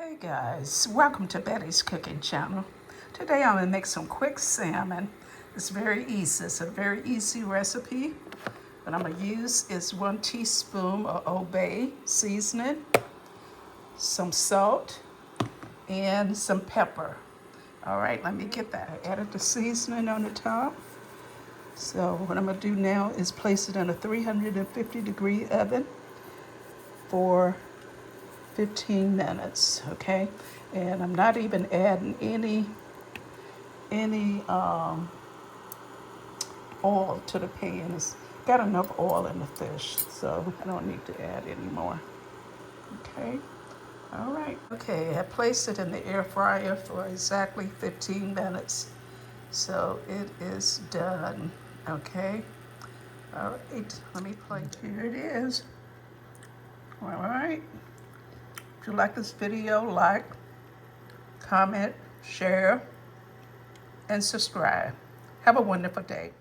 Hey guys, welcome to Betty's Cooking Channel. Today I'm going to make some quick salmon. It's very easy. It's a very easy recipe. What I'm going to use is 1 teaspoon of Old Bay seasoning, some salt, and some pepper. All right, let me get that. I added the seasoning on the top. So what I'm going to do now is place it in a 350-degree oven for 15 minutes, okay? And I'm not even adding any oil to the pan. It's got enough oil in the fish, so I don't need to add any more. Okay, all right. Okay, I placed it in the air fryer for exactly 15 minutes. So it is done, okay? All right, let me play. Here it is. All right. If you like this video, like, comment, share, and subscribe. Have a wonderful day.